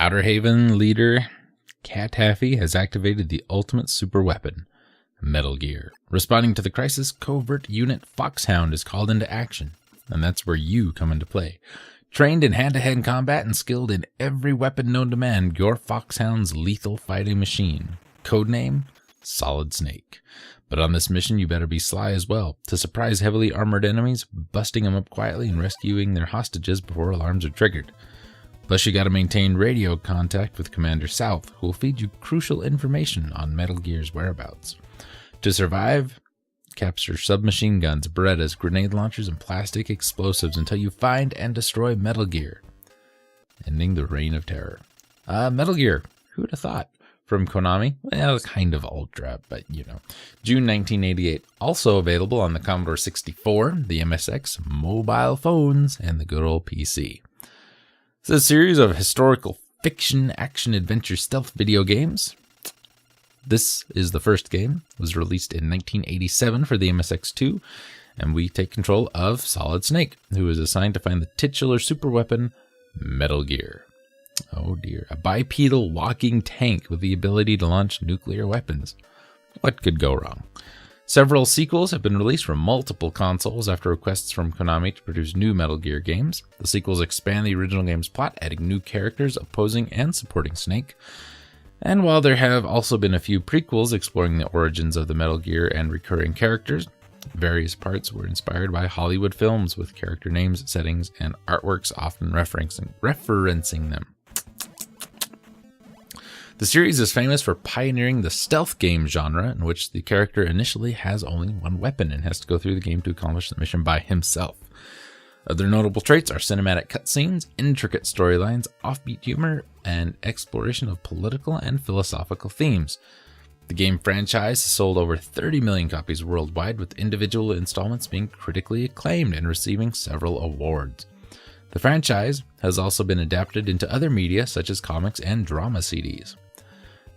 Outer Haven leader Cat Taffy has activated the ultimate super weapon, Metal Gear. Responding to the crisis, covert unit Foxhound is called into action, and that's where you come into play. Trained in hand-to-hand combat and skilled in every weapon known to man, your Foxhound's lethal fighting machine. Codename, Solid Snake. But on this mission, you better be sly as well, to surprise heavily armored enemies, busting them up quietly and rescuing their hostages before alarms are triggered. Plus, you gotta maintain radio contact with Commander South, who will feed you crucial information on Metal Gear's whereabouts. To survive, capture submachine guns, Berettas, grenade launchers, and plastic explosives until you find and destroy Metal Gear, ending the reign of terror. Metal Gear, who would have thought? From Konami, well, kind of ultra, but you know. June 1988, also available on the Commodore 64, the MSX, mobile phones, and the good old PC. It's a series of historical fiction, action-adventure stealth video games. This is the first game. It was released in 1987 for the MSX2, and we take control of Solid Snake, who is assigned to find the titular superweapon, Metal Gear. Oh dear, a bipedal walking tank with the ability to launch nuclear weapons. What could go wrong? Several sequels have been released from multiple consoles after requests from Konami to produce new Metal Gear games. The sequels expand the original game's plot, adding new characters opposing and supporting Snake. And while there have also been a few prequels exploring the origins of the Metal Gear and recurring characters, various parts were inspired by Hollywood films with character names, settings, and artworks often referencing them. The series is famous for pioneering the stealth game genre, in which the character initially has only one weapon and has to go through the game to accomplish the mission by himself. Other notable traits are cinematic cutscenes, intricate storylines, offbeat humor, and exploration of political and philosophical themes. The game franchise has sold over 30 million copies worldwide, with individual installments being critically acclaimed and receiving several awards. The franchise has also been adapted into other media such as comics and drama CDs.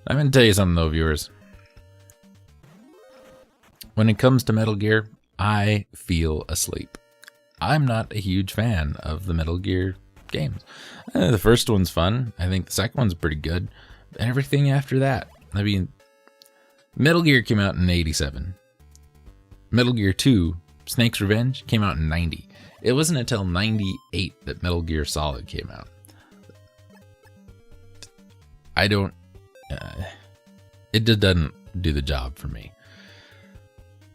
I'm going to tell you something though, viewers. When it comes to Metal Gear, I feel asleep. I'm not a huge fan of the Metal Gear games. The first one's fun. I think the second one's pretty good. Everything after that. I mean, Metal Gear came out in 87. Metal Gear 2, Snake's Revenge, came out in 90. It wasn't until 98 that Metal Gear Solid came out. It just doesn't do the job for me.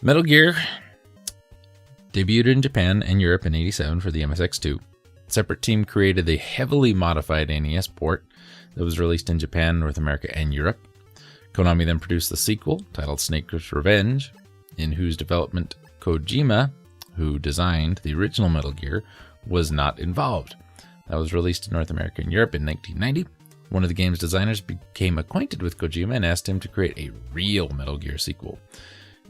Metal Gear debuted in Japan and Europe in 87 for the MSX2. A separate team created a heavily modified NES port that was released in Japan, North America, and Europe. Konami then produced the sequel, titled Snake's Revenge, in whose development Kojima, who designed the original Metal Gear, was not involved. That was released in North America and Europe in 1990. One of the game's designers became acquainted with Kojima and asked him to create a real Metal Gear sequel.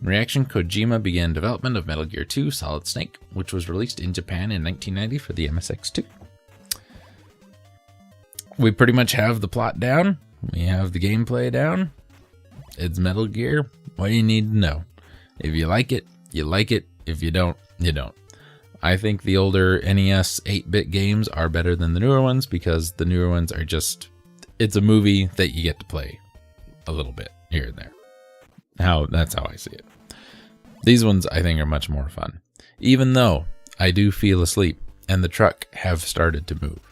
In reaction, Kojima began development of Metal Gear 2 Solid Snake, which was released in Japan in 1990 for the MSX2. We pretty much have the plot down. We have the gameplay down. It's Metal Gear. What do you need to know? If you like it, you like it. If you don't, you don't. I think the older NES 8-bit games are better than the newer ones because the newer ones are just... It's a movie that you get to play a little bit here and there. That's how I see it. These ones I think are much more fun. Even though I do feel asleep and the truck have started to move.